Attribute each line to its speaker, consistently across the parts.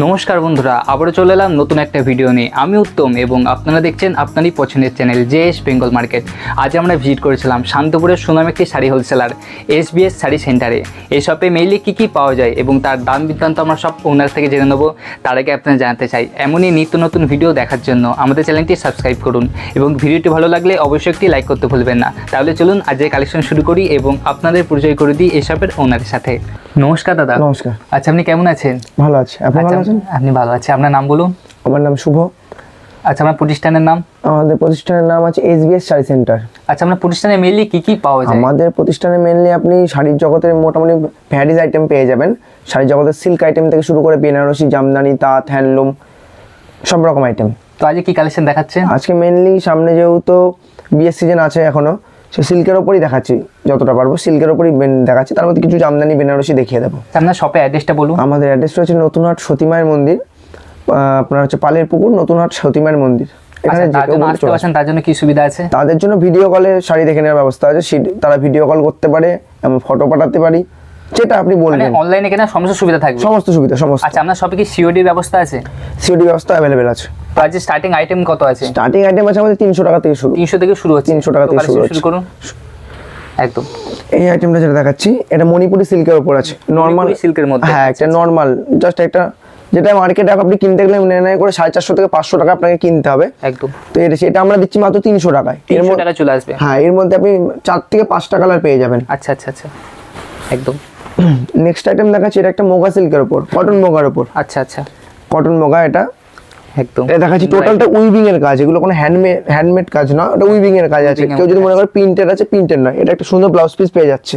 Speaker 1: নমস্কার বন্ধুরা, আবারও চলে এলাম নতুন একটা ভিডিও নিয়ে। আমি উত্তম এবং আপনারা দেখছেন আপনারই পছন্দের চ্যানেল জেএস বেঙ্গল মার্কেট। আজ আমরা ভিজিট করেছিলাম শান্তপুরের সুনাম একটি শাড়ি হোলসেলার এসবিএস শাড়ি সেন্টারে। এই শপে মেইনলি কী কী পাওয়া যায় এবং তার দাম বৃত্তান্ত আমরা সব ওনার থেকে জেনে নেবো। তার আগে আপনারা জানতে চাই এমনই নিত্য নতুন ভিডিও দেখার জন্য আমাদের চ্যানেলটি সাবস্ক্রাইব করুন এবং ভিডিওটি ভালো লাগলে অবশ্যই একটি লাইক করতে ভুলবেন না। তাহলে চলুন আজকে কালেকশন শুরু করি এবং আপনাদের পরিচয় করে দিই এই শপের ওনারের সাথে। নমস্কার দাদা।
Speaker 2: নমস্কার।
Speaker 1: আচ্ছা, আপনি কেমন আছেন?
Speaker 2: ভালো আছি, আপনি ভালো আছেন?
Speaker 1: আপনি ভালো আছি। আপনার নাম বলুন।
Speaker 2: আমার নাম শুভ।
Speaker 1: আচ্ছা, আপনার প্রতিষ্ঠানের নাম?
Speaker 2: আমাদের প্রতিষ্ঠানের নাম আছে এসবিএস শাড়ি সেন্টার।
Speaker 1: আচ্ছা, আপনার প্রতিষ্ঠানে মেইনলি কি কি পাওয়া যায়?
Speaker 2: আমাদের প্রতিষ্ঠানে মেইনলি আপনি শাড়ির জগতের মোটামুটি ভ্যারাইটিস আইটেম পেয়ে যাবেন। শাড়ির জগতের সিল্ক আইটেম থেকে শুরু করে বেনারসি, জামদানি, তাঁত, হ্যান্ডলুম সব রকম আইটেম।
Speaker 1: তো আজকে কি কালেকশন দেখাচ্ছেন?
Speaker 2: আজকে মেইনলি সামনে যেহেতু বিয়ের সিজন আছে এখনো, সে সিল্কের ওপরই দেখাচ্ছি, যতটা পারবো সিল্কের ওপরই দেখাচ্ছি। তার মধ্যে কিছু জামদানি, বেনারসি দেখিয়ে দেবো।
Speaker 1: আপনার শপে অ্যাড্রেসটা বলুন।
Speaker 2: আমাদের অ্যাড্রেসটা হচ্ছে নতুনহাট সতীমায়ের মন্দির, আপনার হচ্ছে পালের পুকুর, নতুনহাট সতীমায়ের মন্দির। এখানে
Speaker 1: আসতে পারছেন, তার জন্য কি সুবিধা আছে?
Speaker 2: তাদের জন্য ভিডিও কলে শাড়ি দেখে নেওয়ার ব্যবস্থা আছে। তারা ভিডিও কল করতে পারে, আমি ফটো পাঠাতে পারি, যেটা আপনি বলবেন।
Speaker 1: অনলাইনে কেনার সমস্ত সুবিধা থাকবে?
Speaker 2: সমস্ত সুবিধা, সমস্ত।
Speaker 1: আচ্ছা, আপনার শপে কি সিওডির ব্যবস্থা আছে?
Speaker 2: সিওডি ব্যবস্থা অ্যাভেলেবেল আছে।
Speaker 1: তো আজকে স্টার্টিং আইটেম কত আছে?
Speaker 2: স্টার্টিং আইটেম আছে আমাদের 300 টাকা থেকে শুরু।
Speaker 1: 300 থেকে শুরু হচ্ছে?
Speaker 2: 300 টাকা থেকে শুরু
Speaker 1: করুন একদম।
Speaker 2: এই আইটেমটা যেটা দেখাচ্ছি, এটা মণিপুরি সিল্কের উপর আছে, নরমাল
Speaker 1: সিল্কের মধ্যে।
Speaker 2: হ্যাঁ, একটা নরমাল জাস্ট একটা, যেটা মার্কেটে আপনি কিনতে গেলে নেয় করে 450 থেকে 500 টাকা আপনাকে কিনতে হবে একদম। তো এটা আমরা দিচ্ছি মাত্র 300 টাকায়।
Speaker 1: 300 টাকা চলে আসবে।
Speaker 2: হ্যাঁ, এর মধ্যে আপনি 4 থেকে 5টা কালার পেয়ে যাবেন।
Speaker 1: আচ্ছা আচ্ছা আচ্ছা, একদম।
Speaker 2: নেক্সট আইটেম দেখাচ্ছি, এটা একটা মোগা সিল্কের উপর, কটন মোগার উপর।
Speaker 1: আচ্ছা আচ্ছা,
Speaker 2: কটন মোগা এটা
Speaker 1: একদম।
Speaker 2: এটা দেখাচ্ছি টোটালটা উইভিং এর কাজ, এগুলো কোনো হ্যান্ডমেড কাজ না, এটা উইভিং এর কাজ আছে। কেউ যদি মনে করে প্রিন্টেড আছে, প্রিন্টেড নয়, এটা একটা সুন্দর ব্লাউজ পিস পেয়ে যাচ্ছে।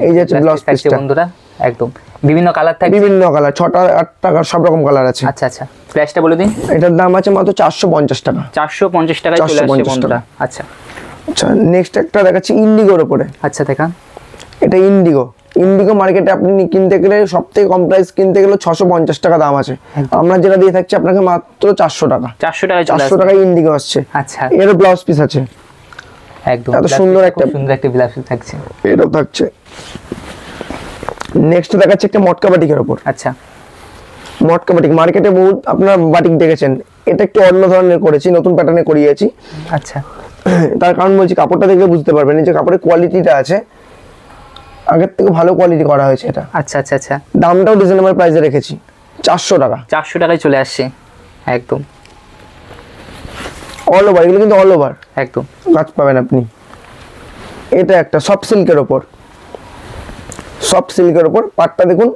Speaker 2: এই যে ব্লাউজ পিসটা
Speaker 1: বন্ধুরা, একদম বিভিন্ন কালার থাকে,
Speaker 2: বিভিন্ন কালার, 6টা 8টা সব রকম কালার আছে।
Speaker 1: আচ্ছা আচ্ছা, প্রাইসটা বলে দিন।
Speaker 2: এটার দাম আছে মাত্র 450 টাকা।
Speaker 1: 450 টাকায় চলে আসছে বন্ধুরা। আচ্ছা
Speaker 2: আচ্ছা, নেক্সট একটা দেখাচ্ছি ইন্ডিগোর উপরে।
Speaker 1: আচ্ছা দেখান।
Speaker 2: এটা ইন্ডিগো মার্কেটে আপনি কিনতে গেলে সবথেকে কম প্রাইস কিনতে গেলে 650 টাকা দাম আছে। আমরা যেটা দিয়ে থাকছি আপনাকে মাত্র 400 টাকা।
Speaker 1: 400
Speaker 2: টাকায় ইন্ডিগো আসছে।
Speaker 1: আচ্ছা,
Speaker 2: এর ব্লাউজ পিস আছে
Speaker 1: একদম।
Speaker 2: এত সুন্দর একটা
Speaker 1: ব্লাউজ পিস থাকছে,
Speaker 2: এটাও থাকছে। নেক্সট দেখাচ্ছে একটা মটকা বাটিকের উপর।
Speaker 1: আচ্ছা,
Speaker 2: মটকা বাটিক মার্কেটে বহুত আপনার বাটিক দেখেছেন, এটা একটু অন্য ধরনের করেছি, নতুন প্যাটার্নে করিয়েছি।
Speaker 1: আচ্ছা,
Speaker 2: তার কারণ বলছি, কাপড়টা দেখলে বুঝতে পারবেন যে কাপড়ের কোয়ালিটিটা আছে, আগের থেকে ভালো কোয়ালিটি করা হয়েছে এটা।
Speaker 1: আচ্ছা আচ্ছা আচ্ছা,
Speaker 2: দামটাও রিজনেবল প্রাইসে রেখেছি, 400 টাকা।
Speaker 1: 400 টাকায় চলে আসছে একদম।
Speaker 2: অল ওভার, এগুলো কিন্তু অল ওভার
Speaker 1: একদম
Speaker 2: কাজ পাবেন আপনি। এটা একটা সফট সিল্কের ওপর, সফট সিল্কের ওপর পাটটা দেখুন,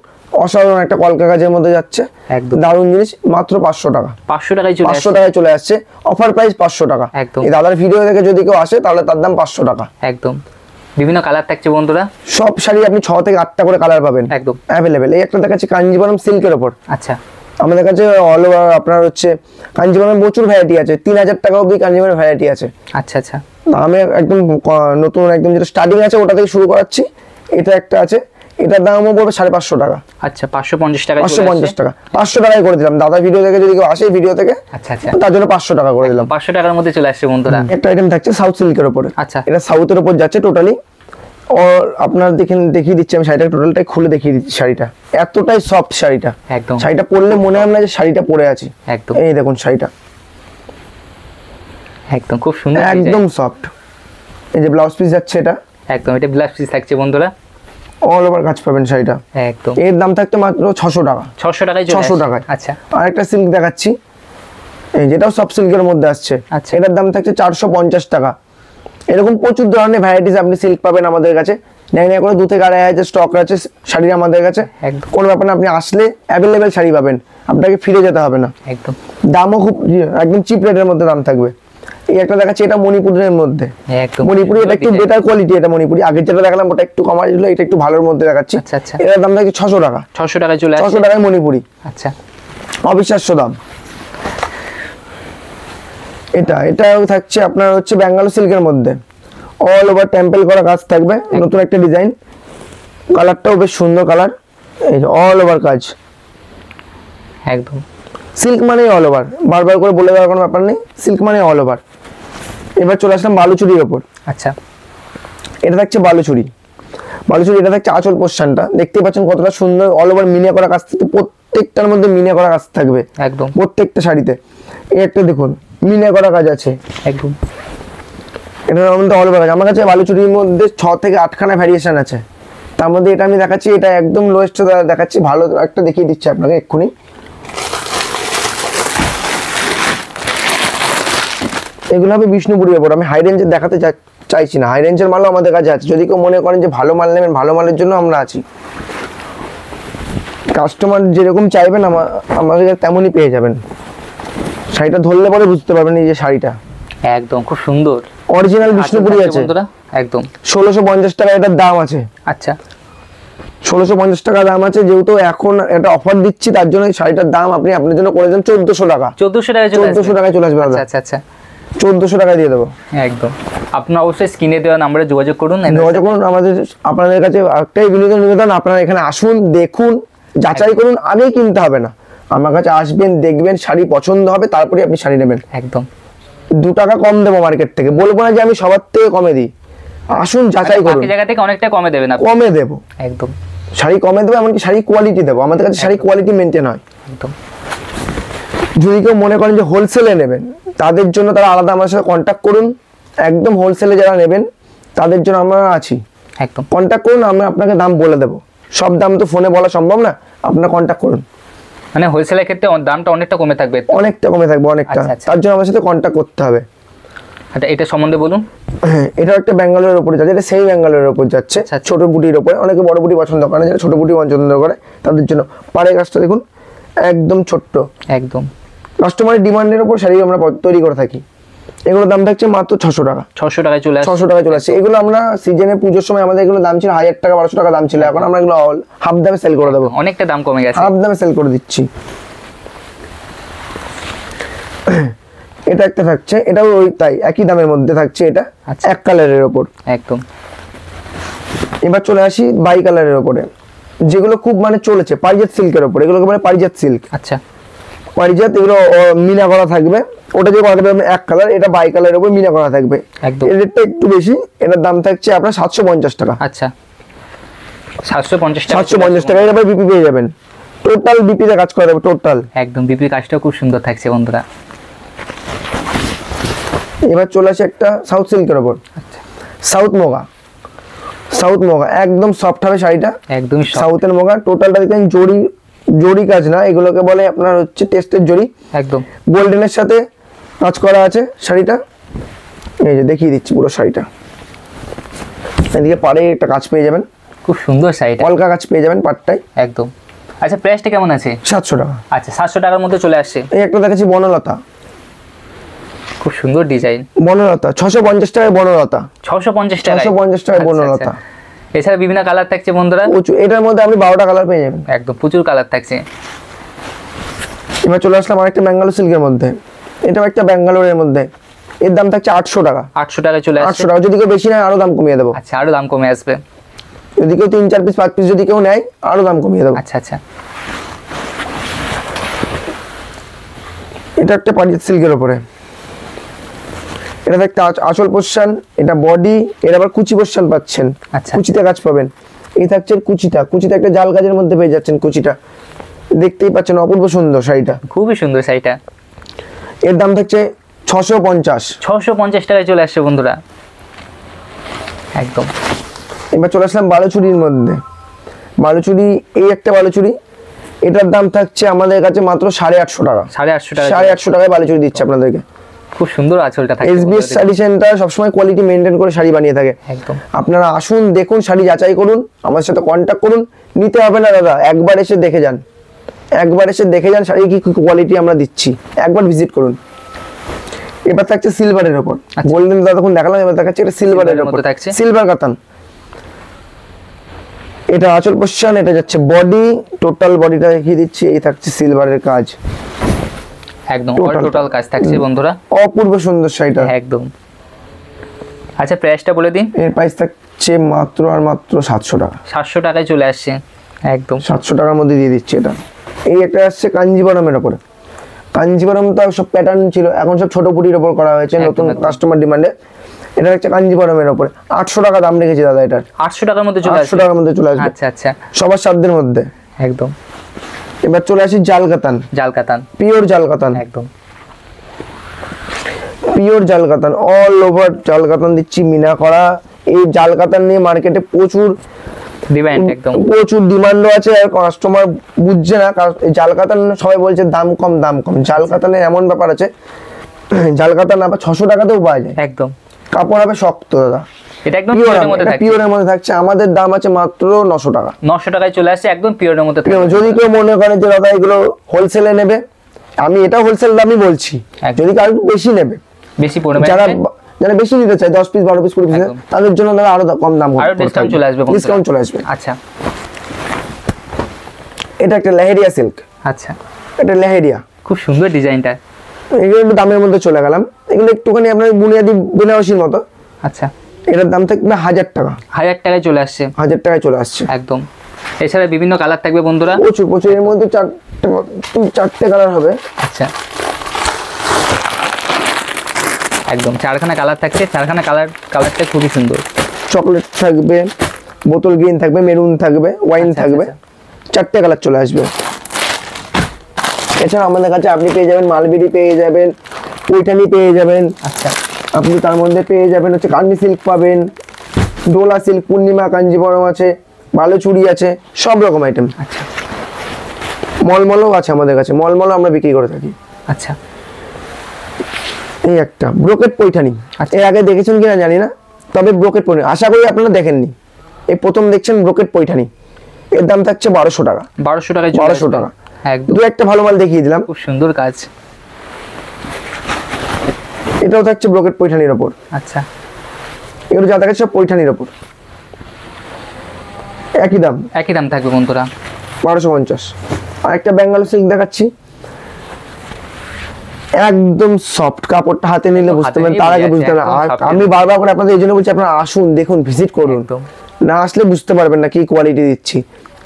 Speaker 2: অসাধারণ একটা কলকা কাজের মধ্যে যাচ্ছে, একদম দারুণ জিনিস। মাত্র 500 টাকা।
Speaker 1: 500 টাকায় চলে আসছে।
Speaker 2: 500 টাকায় চলে আসছে, অফার প্রাইস 500 টাকা একদম। এই দাদার ভিডিও দেখে যদি কেউ আসে তাহলে তার দাম 500 টাকা
Speaker 1: একদম। বিভিন্ন কালার থাকছে বন্ধুরা,
Speaker 2: সব শাড়ি আপনি 6 থেকে 8টা করে কালার পাবেন একদম অ্যাভেলেবেল। এই একটা দেখাচ্ছি কাঞ্জিবরম সিল্কের ওপর।
Speaker 1: আচ্ছা,
Speaker 2: আমাদের কাছে অল ওভার আপনার হচ্ছে কাঞ্জিবরমের প্রচুর ভ্যারাইটি আছে, 3000 টাকা অবধি কাঞ্জিবরমের ভ্যারাইটি আছে।
Speaker 1: আচ্ছা আচ্ছা,
Speaker 2: আমি একদম নতুন একদম যেটা স্টার্টিং আছে ওটা থেকে শুরু করাচ্ছি। এটা একটা আছে, এটার দামও পড়বে 550 টাকা।
Speaker 1: আচ্ছা, 550 টাকা।
Speaker 2: 550 টাকা, 500 টাকায় করে দিলাম। দাদা ভিডিও দেখে যদি কেউ আসে ভিডিও থেকে, আচ্ছা আচ্ছা, তার জন্য 500 টাকা করে দিলাম।
Speaker 1: 500 টাকার মধ্যে চলে আসছে বন্ধুরা।
Speaker 2: একটা আইটেম থাকছে সাউথ সিল্কের উপরে।
Speaker 1: আচ্ছা,
Speaker 2: এটা সাউথের উপর যাচ্ছে টোটালি। আর আপনার দেখিয়ে দিচ্ছি আমি শাড়িটা টোটালটাই খুলে দেখিয়ে দিচ্ছি। শাড়িটা এতটাই সফট, শাড়িটা একদম, শাড়িটা পরলে মনে হয় না যে শাড়িটা পরে আছি একদম। এই দেখুন শাড়িটা
Speaker 1: একদম খুব সুন্দর,
Speaker 2: একদম সফট। এই যে ব্লাউজ পিস যাচ্ছে, এটা
Speaker 1: একদম, এটা ব্লাউজ পিস থাকছে বন্ধুরা,
Speaker 2: অল ওভার কাজ পাবেন শাড়িটা একদম। এর দাম থাকতে মাত্র 600 টাকা।
Speaker 1: 600 টাকায়
Speaker 2: 600 টাকায়।
Speaker 1: আচ্ছা,
Speaker 2: আর একটা সিল্ক দেখাচ্ছি, এই যেটাও সফট সিল্কের মধ্যে আসছে।
Speaker 1: আচ্ছা,
Speaker 2: এটার দাম থাকছে 450 টাকা। এরকম প্রচুর ধরনের ভ্যারাইটিস আপনি সিল্ক পাবেন আমাদের কাছে। নেই করে 2 থেকে 2.5 স্টক আছে শাড়ি আমাদের কাছে, কোনো ব্যাপার না। আপনি আসলে অ্যাভেলেবেল শাড়ি পাবেন, আপনাকে ফিরে যেতে হবে না একদম। দামও খুব একদম চিপ রেটের মধ্যে দাম থাকবে। এই একটা দেখাচ্ছি, এটা মণিপুরের মধ্যে একদম। মণিপুরি এটা একটু বেটার কোয়ালিটি, এটা মণিপুরি। আগে যেটা দেখালাম ওটা একটু কম ছিল, এটা একটু ভালোর মধ্যে দেখাচ্ছি।
Speaker 1: আচ্ছা আচ্ছা,
Speaker 2: এটার দাম থাকছে 600 টাকা।
Speaker 1: 600 টাকায় চলে আসছে,
Speaker 2: 600 টাকায় মণিপুরি।
Speaker 1: আচ্ছা,
Speaker 2: অবিশ্বাস্য দাম। এটাও থাকছে আপনার হচ্ছে ব্যাঙ্গালোর সিল্কের মধ্যে, অল ওভার টেম্পল করা কাজ থাকবে, নতুন একটা ডিজাইন। কালারটাও বেশ সুন্দর কালার, এই অল ওভার কাজ
Speaker 1: একদম।
Speaker 2: সিল্ক মানে অল ওভার, বারবার করে বলে দেওয়ার কোনো ব্যাপার নেই, সিল্ক মানে অল ওভার। এবার চলে আসলাম বালুচুরির ওপর।
Speaker 1: আচ্ছা,
Speaker 2: এটা থাকছে বালুচুরি। এটা থাকছে আঁচল পোর্শনটা, দেখতেই পাচ্ছেন কতটা সুন্দর, অল ওভার মিনিয়া করা কাজ থেকে প্রত্যেকটার মধ্যে মিনে করা কাজ থাকবে
Speaker 1: একদম
Speaker 2: প্রত্যেকটা শাড়িতে। এই একটা দেখুন মিনে করা কাজ আছে
Speaker 1: একদম।
Speaker 2: এটার মধ্যে অল ওভার কাজ। আমার কাছে বালুচুরির মধ্যে 6 থেকে 8খানা ভ্যারিয়েশন আছে, তার মধ্যে এটা আমি দেখাচ্ছি, এটা একদম লোয়েস্ট দেখাচ্ছি। ভালো একটা দেখিয়ে দিচ্ছি আপনাকে এক্ষুনি। এগুলো হবে বিষ্ণুপুরের ওপর। আমি হাই রেঞ্জের দেখাতে চাইছি না, হাই রেঞ্জের মালও আমাদের কাছে আছে। যদি কেউ মনে করেন যে ভালো মাল নেবেন, ভালো মালের জন্য আমরা আছি। কাস্টমার যেরকম চাইবেন আমাদের তেমনই পেয়ে যাবেন। শাড়িটা ধরলে পরে বুঝতে পারবেন এই যে শাড়িটা
Speaker 1: একদম খুব সুন্দর
Speaker 2: অরিজিনাল বিষ্ণুপুরি আছে
Speaker 1: বন্ধুরা। একদম
Speaker 2: 1650 টাকা এটার দাম আছে।
Speaker 1: আচ্ছা
Speaker 2: 1650 টাকা দাম আছে। যেহেতু এখন এটা অফার দিচ্ছি তার জন্য এই শাড়িটার দাম আপনি আপনার জন্য করে দেন 1400 টাকা।
Speaker 1: 1400 টাকায় চলে আসবে।
Speaker 2: 1400 টাকায় চলে আসবে।
Speaker 1: আচ্ছা আচ্ছা
Speaker 2: 1400 টাকা দিয়ে দেবো
Speaker 1: একদম। আপনারা অবশ্যই স্ক্রিনে দেওয়া নাম্বারে যোগাযোগ করুন।
Speaker 2: যোগাযোগ করুন। আপনাদের কাছে একটাই নিবেদন, আপনারা এখানে আসুন, দেখুন, যাচাই করুন, আগেই কিনতে হবে না। আমার কাছে আসবেন, দেখবেন, শাড়ি পছন্দ হবে, তারপরে আপনি শাড়ি নেবেন।
Speaker 1: একদম
Speaker 2: 2 টাকা কম দেবো মার্কেট থেকে, বলবো না যে আমি সবার থেকে কমে দিই। আসুন, যাচাই করুন,
Speaker 1: বাকি জায়গা থেকে অনেকটা কমে দেবেন আপনি।
Speaker 2: কমে দেবো
Speaker 1: একদম
Speaker 2: শাড়ি কমে দেবো, এমনকি শাড়ি কোয়ালিটি দেবো। আমাদের কাছে শাড়ি কোয়ালিটি মেনটেন হয়।
Speaker 1: একদম।
Speaker 2: যদি কেউ মনে করেন যে হোলসেলে নেবেন, তাদের জন্য তারা আলাদা আমার সাথে কন্ট্যাক্ট করুন। একদম হোলসেলে যারা নেবেন তাদের জন্য আমরা আছি,
Speaker 1: একদম
Speaker 2: কন্ট্যাক্ট করুন, আমরা আপনাকে দাম বলে দেবো। সব দাম তো ফোনে বলা সম্ভব না, আপনারা কন্ট্যাক্ট করুন।
Speaker 1: মানে হোলসেলের ক্ষেত্রে দামটা অনেকটা কমে থাকবে।
Speaker 2: অনেকটা কমে থাকবে, অনেকটা।
Speaker 1: আচ্ছা, আচ্ছা।
Speaker 2: তার জন্য আমার সাথে কন্ট্যাক্ট করতে হবে।
Speaker 1: আচ্ছা এটা সম্বন্ধে বলুন।
Speaker 2: এটা একটা ব্যাঙ্গালোরের উপরে যাচ্ছে, এটা সেই ব্যাঙ্গালোরের উপর যাচ্ছে,
Speaker 1: আচ্ছা, আচ্ছা।
Speaker 2: ছোট বুটির উপরে। অনেকে বড় বুটি পছন্দ করে না, যারা ছোট বুটি পছন্দ করে তাদের জন্য পাড়ের কাজটা দেখুন, একদম ছোট্ট।
Speaker 1: একদম
Speaker 2: কাস্টমারের ডিমান্ডের উপর শাড়ি আমরা তৈরি করে থাকি। এগুলোর দাম থাকছে মাত্র 600 টাকা।
Speaker 1: 600 টাকায় চলে আসে।
Speaker 2: 600 টাকা চলে আসছে। এগুলো আমরা সিজনে পুজোর সময় আমাদের এগুলো দাম ছিল 1000 টাকা 1200 টাকা দাম ছিল, এখন আমরা এগুলো হাফ দামে সেল করে দেবো।
Speaker 1: অনেকটা দাম কমে গেছে।
Speaker 2: হাফ দামে সেল করে দিচ্ছি। এটা একটা থাকছে, এটাও ওই তাই একই দামের মধ্যে থাকছে। এটা
Speaker 1: আচ্ছা।
Speaker 2: এক কালারের ওপর।
Speaker 1: একদম।
Speaker 2: এবার চলে আসি বাই কালারের ওপরে, যেগুলো খুব মানে চলেছে পারিজাত সিল্কের ওপরে। এগুলোকে বলে পারিজাত সিল্ক।
Speaker 1: আচ্ছা
Speaker 2: পারিজাত, এগুলো মিনা করা থাকবে। ওটা যে করা থাকবে এক কালার, এটা বাই কালারের উপর মিনা করা থাকবে।
Speaker 1: একদম।
Speaker 2: এর রেটটা একটু বেশি, এটার দাম থাকছে আপনার 750 টাকা।
Speaker 1: আচ্ছা 750 টাকা।
Speaker 2: 750 টাকা। এর বিপি পেয়ে যাবেন, টোটাল বিপিতে কাজ করা যাবে টোটাল।
Speaker 1: একদম বিপির কাজটা খুব সুন্দর থাকছে বন্ধুরা।
Speaker 2: এবার চলে আসে একটা সাউথ সিল্কের ওপর।
Speaker 1: আচ্ছা
Speaker 2: সাউথ মোগা। সাউথ মোগা একদম সফট হবে শাড়িটা,
Speaker 1: একদমই
Speaker 2: সাউথের মোগা। টোটালটা দেখেন জরি কাজ না, এগুলোকে বলে আপনার হচ্ছে টেস্টের জরি।
Speaker 1: একদম
Speaker 2: গোল্ডেনের সাথে কাজ করা আছে শাড়িটা। এই যে দেখিয়ে দিচ্ছি পুরো শাড়িটা। এদিকে পাড়ে একটা কাজ পেয়ে যাবেন,
Speaker 1: খুব সুন্দর শাড়িটা।
Speaker 2: কলকা কাজ পেয়ে যাবেন পাড়টায়।
Speaker 1: একদম। আচ্ছা প্রাইসটা কেমন আছে?
Speaker 2: 700 টাকা।
Speaker 1: আচ্ছা 700 টাকার মধ্যে চলে আসছে।
Speaker 2: এই একটা দেখাচ্ছি বনলতা,
Speaker 1: খুব সুন্দর ডিজাইন।
Speaker 2: বনলতা 650 টাকায় বনলতা।
Speaker 1: 650 টাকা।
Speaker 2: 650 টাকায় বনলতা।
Speaker 1: এছাড়া বিভিন্ন কালার থাকছে বন্ধুরা।
Speaker 2: প্রচুর, এটার মধ্যে আপনি 12টা কালার পেয়ে যাবেন।
Speaker 1: একদম প্রচুর কালার থাকছে।
Speaker 2: এবার চলে আসলাম আরেকটা ব্যাঙ্গালোর সিল্কের মধ্যে। এটাও একটা ব্যাঙ্গালোরের মধ্যে। এর দাম থাকছে 800 টাকা।
Speaker 1: 800 টাকায় চলে আসছে।
Speaker 2: 800 টাকা। যদি কেউ বেশি নেয় আরো দাম কমিয়ে দেবো।
Speaker 1: আচ্ছা আরো দাম কমে আসবে।
Speaker 2: যদি কেউ 3-4 পিস 5 পিস যদি কেউ নেয় আরো দাম কমিয়ে দেবো।
Speaker 1: আচ্ছা আচ্ছা
Speaker 2: এটা একটা পারিজাত সিল্কের উপরে। এটা একটা আঁচল পোর্শন, এটা বডি, এর আবার কুচি পোর্শন পাচ্ছেন।
Speaker 1: আচ্ছা।
Speaker 2: কুচিতে কাজ পাবেন। এই থাকছে কুচিটা, কুচিতে একটা জাল কাজের মধ্যে পেয়ে যাচ্ছেন কুচিটা। দেখতেই পাচ্ছেন অপূর্ব সুন্দর শাড়িটা।
Speaker 1: খুবই সুন্দর শাড়িটা।
Speaker 2: এর দাম থাকছে 650।
Speaker 1: 650 টাকায় চলে আসছে বন্ধুরা। একদম।
Speaker 2: এবার চলে আসলাম বালুচুরির মধ্যে। বালুচুরি, এই একটা বালুচুরি, এটার দাম থাকছে আমাদের কাছে মাত্র 850 টাকা।
Speaker 1: 850 টাকা।
Speaker 2: 850 টাকায় বালুচুরি দিচ্ছে আপনাদেরকে।
Speaker 1: খুব সুন্দর আঁচলটা থাকে।
Speaker 2: এসবিএস শাড়ি সেন্টার সবসময় কোয়ালিটি মেনটেন করে শাড়ি বানিয়ে থাকে।
Speaker 1: একদম।
Speaker 2: আপনারা আসুন, দেখুন, শাড়ি যাচাই করুন, আমার সাথে কন্ট্যাক্ট করুন। নিতে হবে না দাদা, একবার এসে দেখে যান। একবার এসে দেখে যান শাড়ি কি কোয়ালিটি আমরা দিচ্ছি, একবার ভিজিট করুন। এবার থাকছে সিলভারের উপর। গোল্ডেন দাদা তখন দেখালাম, এবার দেখাচ্ছে এটা সিলভারের উপর
Speaker 1: থাকছে।
Speaker 2: সিলভার কাতান। এটা আঁচল পোর্শন, এটা যাচ্ছে বডি, টোটাল বডিটা দেখিয়ে দিচ্ছি। এই থাকছে সিলভারের কাজ,
Speaker 1: একদম টোটাল কাজ থাকছে বন্ধুরা।
Speaker 2: অপূর্ব সুন্দর শাড়িটা।
Speaker 1: একদম। আচ্ছা প্রাইসটা বলে দিন।
Speaker 2: এর প্রাইস থাকছে মাত্র আর মাত্র 700 টাকা।
Speaker 1: 700 টাকায় চলে আসছে। একদম
Speaker 2: 700 টাকার মধ্যে দিয়ে দিচ্ছি এটা। এই একটা আসছে কাঞ্জিবরমের উপরে। কাঞ্জিবরম তো সব প্যাটার্ন ছিল, এখন সব ছোট পুটির উপর করা হয়েছে নতুন কাস্টমার ডিমান্ডে। এটা হচ্ছে কাঞ্জিবরমের উপরে 800 টাকা দাম রেখেছি দাদা এটার।
Speaker 1: 800 টাকার মধ্যে চলে আসছে।
Speaker 2: 800 টাকার মধ্যে চলে আসবে।
Speaker 1: আচ্ছা আচ্ছা
Speaker 2: সবার সাধ্যের মধ্যে।
Speaker 1: একদম।
Speaker 2: এবার চলে আসি জাল কাতান,
Speaker 1: জাল কাতান,
Speaker 2: পিওর জাল কাতান,
Speaker 1: একদম
Speaker 2: পিওর জাল কাতান, অল ওভার জাল কাতান দিচ্ছি, মিনা করা। এই জাল কাতান নিয়ে মার্কেটে প্রচুর
Speaker 1: ডিমান্ড, একদম
Speaker 2: প্রচুর ডিমান্ডও আছে, আর কাস্টমার বুঝছে না। কারণ এই জাল কাতান সবাই বলছে দাম কম দাম কম, জাল কাতানের এমন ব্যাপার আছে, জাল কাতান আবার 600 টাকাতেও পাওয়া যায়,
Speaker 1: একদম
Speaker 2: কাপড় হবে শক্ত দাদা,
Speaker 1: এটা একদম পিওরের মধ্যে থাকছে,
Speaker 2: পিওরের মধ্যে থাকছে। আমাদের দাম আছে মাত্র 900 টাকা,
Speaker 1: 900 টাকায় চলে আসছে, একদম পিওরের মধ্যে থাকছে।
Speaker 2: যদি কেউ মনে করে যে দাদা এগুলো হোলসেলে নেবে, আমি এটা হোলসেল দামই বলছি, যদি কারো বেশি নেবে,
Speaker 1: বেশি পরিমাণে
Speaker 2: যারা বেশি নিতে চায় 10 পিস 12 পিস 20 পিস, তাদের জন্য দাদা আরো কম দাম হবে,
Speaker 1: আরো ডিসকাউন্ট চলে আসবে,
Speaker 2: ডিসকাউন্ট চলে আসবে।
Speaker 1: আচ্ছা
Speaker 2: এটা একটা লেহেরিয়া সিল্ক,
Speaker 1: আচ্ছা
Speaker 2: এটা লেহেরিয়া,
Speaker 1: খুব সুন্দর ডিজাইনটা।
Speaker 2: এগুলো একটু দামের মধ্যে চলে গেলাম, এগুলো একটুখানি আপনার বুনিয়াদি বেনারসির মতো।
Speaker 1: আচ্ছা,
Speaker 2: এটার দাম থাকবে 1000 টাকা,
Speaker 1: 1000 টাকায় চলে আসছে,
Speaker 2: 1000 টাকায় চলে আসছে
Speaker 1: একদম। এছাড়া বিভিন্ন কালার থাকবে বন্ধুরা,
Speaker 2: প্রচুর প্রচুর, এর মধ্যে চারটে কালার হবে।
Speaker 1: আচ্ছা, একদম 4খানা কালার থাকছে, 4খানা কালারটা খুবই সুন্দর।
Speaker 2: চকলেট থাকবে, বোতল গ্রিন থাকবে, মেরুন থাকবে, ওয়াইন
Speaker 1: আচ্ছা,
Speaker 2: থাকবে, চারটে কালার চলে আসবে। এছাড়া আমাদের কাছে আপনি পেয়ে যাবেন মালবেরি, পেয়ে যাবেন পৈঠানি, পেয়ে যাবেন,
Speaker 1: আচ্ছা
Speaker 2: আপনি তার মধ্যে পেয়ে যাবেন হচ্ছে কান্ডি সিল্ক পাবেন, ডোলা সিল্ক, পূর্ণিমা কাঞ্জিবরম আছে, বালুচুরি আছে, সব রকম আইটেম।
Speaker 1: আচ্ছা,
Speaker 2: মলমলও আছে আমাদের কাছে, মলমলও আমরা বিক্রি করে থাকি।
Speaker 1: আচ্ছা
Speaker 2: এই একটা ব্রোকেট পৈঠানি, এর আগে দেখেছেন কিনা জানি না, তবে ব্রোকেট পৈঠানি আশা করি আপনারা দেখেননি, এই প্রথম দেখছেন ব্রোকেট পৈঠানি। এর দাম থাকছে 1200 টাকা,
Speaker 1: 1200 টাকায়
Speaker 2: 1200 টাকা,
Speaker 1: একদম।
Speaker 2: দু একটা ভালো মাল দেখিয়ে দিলাম।
Speaker 1: খুব সুন্দর কাজ,
Speaker 2: এটাও থাকছে ব্রোকেট পৈঠানির ওপর।
Speaker 1: আচ্ছা,
Speaker 2: এগুলো যা দেখাচ্ছে সব পৈঠানির ওপর, একই দাম,
Speaker 1: একই দাম থাকবে বন্ধুরা,
Speaker 2: 1250। আর একটা বেঙ্গল সিল্ক দেখাচ্ছি, একদম সফট, কাপড়টা হাতে নিলে বুঝতে পারবেন, তার আগে বুঝতে পারবেন। আর আমি বারবার করে আপনাদের এই জন্য বলছি, আপনারা আসুন, দেখুন, ভিজিট করুন, না আসলে বুঝতে পারবেন না কি কোয়ালিটি দিচ্ছি।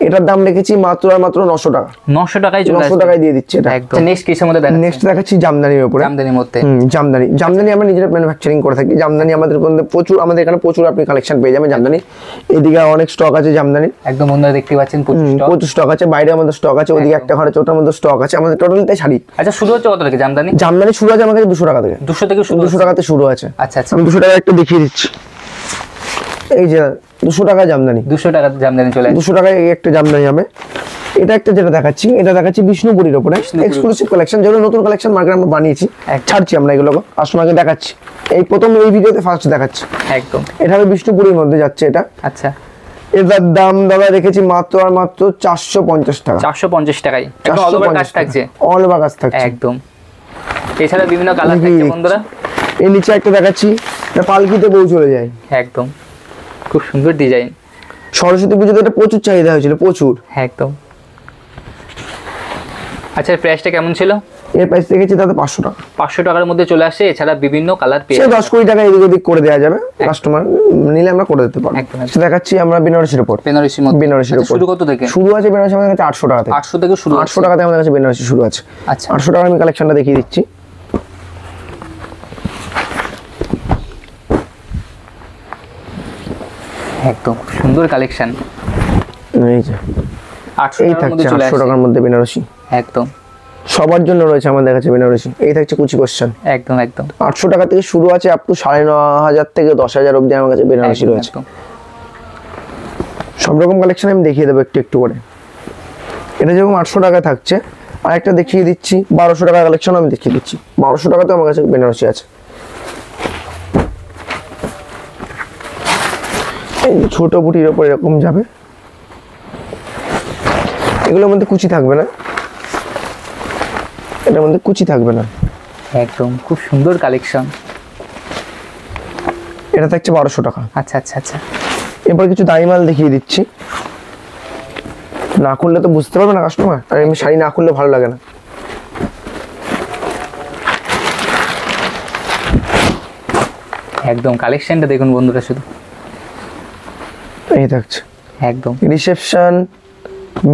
Speaker 2: এটার দাম রেখেছি মাত্র আর মাত্র 900 টাকা,
Speaker 1: 900 টাকায় চলে
Speaker 2: 900 টাকায় দিয়ে দিচ্ছি এটা,
Speaker 1: একদম। নেক্সট কিসের মধ্যে দেখাচ্ছেন?
Speaker 2: নেক্সট দেখাচ্ছি জামদানির উপরে,
Speaker 1: জামদানির মধ্যে,
Speaker 2: জামদানি। জামদানি আমরা নিজেরা ম্যানুফ্যাকচারিং করে থাকি, জামদানি আমাদের প্রচুর, আমাদের এখানে প্রচুর আপনি কালেকশন পেয়ে যাবেন জামদানি। এদিকে অনেক স্টক আছে জামদানি,
Speaker 1: একদম বন্ধুরা দেখতে পাচ্ছেন
Speaker 2: প্রচুর স্টক আছে, বাইরে আমাদের স্টক আছে, ওদিকে একটা ঘরে ওটার মধ্যে স্টক আছে, আমাদের টোটালটাই শাড়ি।
Speaker 1: আচ্ছা, শুরু হচ্ছে কত থেকে জামদানি?
Speaker 2: জামদানি শুরু আছে আমার কাছে 200 টাকা থেকে,
Speaker 1: 200 থেকে শুরু,
Speaker 2: 200 টাকাতে শুরু আছে।
Speaker 1: আচ্ছা আচ্ছা,
Speaker 2: আমি 200 টাকা একটা দেখিয়ে দিচ্ছি, এই যে 200 টাকা জামদানি,
Speaker 1: 200 টাকা জামদানি চলে আসে,
Speaker 2: 200 টাকায় এই একটা জামদানি হবে। এটা একটা যেটা দেখাচ্ছি, এটা দেখাচ্ছি বিষ্ণুপুরীর উপরে এক্সক্লুসিভ কালেকশন, যেগুলো নতুন কালেকশন মার্কেট আমরা বানিয়েছি, ছাড়ছি আমরা এগুলো কাস্টমারকে দেখাচ্ছি, এই প্রথম এই ভিডিওতে ফার্স্ট দেখাচ্ছি,
Speaker 1: একদম।
Speaker 2: এটা হবে বিষ্ণুপুরীর মধ্যে যাচ্ছে এটা।
Speaker 1: আচ্ছা,
Speaker 2: এটার দাম দাদা রেখেছি মাত্র আর মাত্র 450 টাকা,
Speaker 1: 450 টাকায়, একদম অল ওভার কাজ থাকছে,
Speaker 2: অল ওভার কাজ থাকছে,
Speaker 1: একদম। এছাড়া বিভিন্ন কালার থাকছে বন্ধুরা,
Speaker 2: এই নিচে একটা দেখাচ্ছি, এটা পালকিতে বউ চলে যায়,
Speaker 1: একদম খুব সুন্দর ডিজাইন।
Speaker 2: সরস্বতী পুজোতে এটা প্রচুর চাহিদা হয়েছিল, প্রচুর,
Speaker 1: একদম। আচ্ছা, প্রাইসটা কেমন ছিল?
Speaker 2: এর প্রাইস রেখেছি দাদা 500 টাকা,
Speaker 1: 500 টাকার মধ্যে চলে আসে। এছাড়া বিভিন্ন কালার পেয়ে
Speaker 2: 10-20 টাকা এদিক ওদিক করে দেওয়া যাবে, কাস্টমার নিলে আমরা করে দিতে পারবো। সেটা দেখাচ্ছি আমরা বেনারসির উপর,
Speaker 1: বেনারসির মধ্যে,
Speaker 2: বেনারসির উপর
Speaker 1: শুরু কত থেকে?
Speaker 2: শুরু আছে বেনারসি আমাদের কাছে 800 টাকা থেকে,
Speaker 1: 800 থেকে শুরু,
Speaker 2: 800 টাকাতে আমাদের কাছে বেনারসি শুরু আছে।
Speaker 1: আচ্ছা,
Speaker 2: 800 টাকার আমি কালেকশনটা দেখিয়ে দিচ্ছি,
Speaker 1: একদম সুন্দর কালেকশন,
Speaker 2: এই যে
Speaker 1: 800
Speaker 2: এই
Speaker 1: টাকার মধ্যে
Speaker 2: থাকছে
Speaker 1: চলে
Speaker 2: 800
Speaker 1: আসে,
Speaker 2: টাকার মধ্যে বেনারসি,
Speaker 1: একদম
Speaker 2: সবার জন্য রয়েছে আমাদের কাছে বেনারসি। এই থাকছে কুচি কোশ্চেন,
Speaker 1: একদম একদম
Speaker 2: 800 টাকা থেকে শুরু আছে, আপ টু 9,500 থেকে 10,000 অবধি আমার কাছে বেনারসি রয়েছে। সব রকম কালেকশন আমি দেখিয়ে দেবো একটু একটু করে। এটা যেরকম 800 টাকা থাকছে, আর একটা দেখিয়ে দিচ্ছি 1200 টাকা কালেকশন আমি দেখিয়ে দিচ্ছি, 1200 টাকাতে আমার কাছে বেনারসি আছে। এই ছোট বুটির ওপর এরকম যাবে, এগুলোর মধ্যে কুচি থাকবে না, এটার মধ্যে কুচি থাকবে না,
Speaker 1: একদম খুব সুন্দর কালেকশন।
Speaker 2: এটা থাকছে 1200 টাকা।
Speaker 1: আচ্ছা আচ্ছা আচ্ছা,
Speaker 2: এরপর কিছু দামি মাল দেখিয়ে দিচ্ছি, না খুললে তো বুঝতে পারবে না কাস্টমার, আর এমনি শাড়ি না খুললে ভালো লাগে না।
Speaker 1: একদম কালেকশনটা দেখুন বন্ধুরা, শুধু
Speaker 2: এই থাকছে,
Speaker 1: একদম
Speaker 2: রিসেপশন,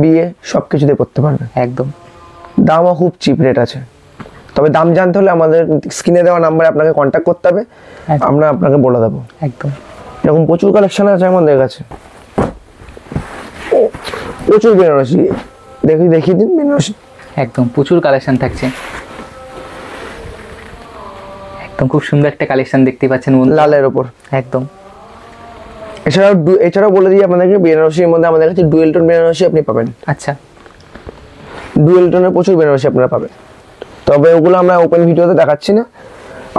Speaker 2: বিয়ে সবকিছুতে করতে পারবে,
Speaker 1: একদম।
Speaker 2: দামও খুব চিপ রেট আছে, তবে দাম জানতে হলে আমাদের স্ক্রিনে দেওয়া নাম্বারে আপনাকে কন্ট্যাক্ট করতে হবে, আমরা আপনাকে বলে দেবো।
Speaker 1: একদম,
Speaker 2: এরকম প্রচুর কালেকশন আছে আমাদের কাছে, প্রচুর বেনারসি। দেখিয়ে দিন বেনারসি।
Speaker 1: একদম প্রচুর কালেকশন থাকছে, একদম খুব সুন্দর একটা কালেকশন দেখতে পাচ্ছেন বন্ধুরা।
Speaker 2: লালের ওপর
Speaker 1: একদম
Speaker 2: এছাড়াও বলে দিই আপনাদেরকে, বেনারসির মধ্যে আমাদের কাছে ডুয়েল টোন বেনারসি আপনি পাবেন।
Speaker 1: আচ্ছা,
Speaker 2: ডুয়েল টোনের প্রচুর বেনারসি আপনারা পাবেন, তবে ওগুলো আমরা ওপেন ভিডিওতে দেখাচ্ছি না,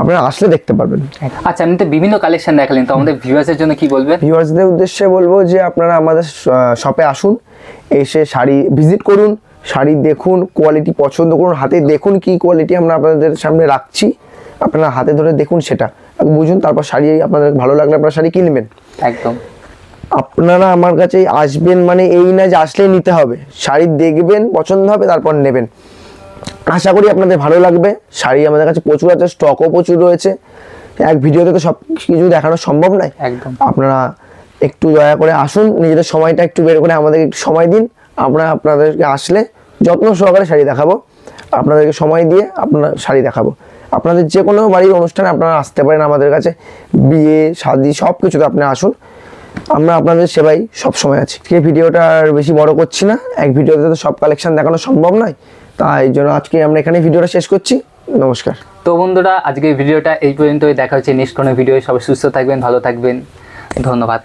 Speaker 2: আপনারা আসলে দেখতে পারবেন।
Speaker 1: আচ্ছা, আপনি তো বিভিন্ন কালেকশন দেখালেন, তো আমাদের ভিউয়ার্সের জন্য কি বলবেন?
Speaker 2: ভিউয়ার্সদের উদ্দেশ্যে বলবো যে আপনারা আমাদের শপে আসুন, এসে শাড়ি ভিজিট করুন, শাড়ি দেখুন, কোয়ালিটি পছন্দ করুন, হাতে দেখুন কি কোয়ালিটি আমরা আপনাদের সামনে রাখছি, আপনারা হাতে ধরে দেখুন, সেটা বুঝুন, তারপর শাড়ি আপনাদের ভালো লাগলে আপনারা শাড়ি কিনবেন।
Speaker 1: একদম
Speaker 2: আপনারা আমার কাছে আসবেন মানে এই না যে আসলেই নিতে হবে, শাড়ি দেখবেন, পছন্দ হবে, তারপর নেবেন। আশা করি আপনাদের ভালো লাগবে। শাড়ি আমাদের কাছে প্রচুর আছে, স্টকও প্রচুর রয়েছে, এক ভিডিওতে তো সব কিছু দেখানো সম্ভব নয়।
Speaker 1: একদম
Speaker 2: আপনারা একটু দয়া করে আসুন, নিজেদের সময়টা একটু বের করে আমাদের একটু সময় দিন, আমরা আপনাদেরকে আসলে যত্ন সহকারে শাড়ি দেখাবো, আপনাদেরকে সময় দিয়ে আপনারা শাড়ি দেখাবো। আপনাদের যে কোনো বাড়ির অনুষ্ঠানে আপনারা আসতে পারেন আমাদের কাছে, বিয়ে শাদি সব কিছুতে আপনারা আসুন, আমরা আপনাদের সেবাই সব সময় আছি। এই ভিডিওটা আর বেশি বড় করছি না, এক ভিডিওতে তো সব কালেকশন দেখানো সম্ভব নয়, তাই জন্য আজকে আমরা এখানে ভিডিওটা শেষ করছি। নমস্কার।
Speaker 1: তো বন্ধুরা, আজকের ভিডিওটা এই পর্যন্তই, দেখা হচ্ছে নেক্সট কোনো ভিডিও। সবাই সুস্থ থাকবেন, ভালো থাকবেন, ধন্যবাদ।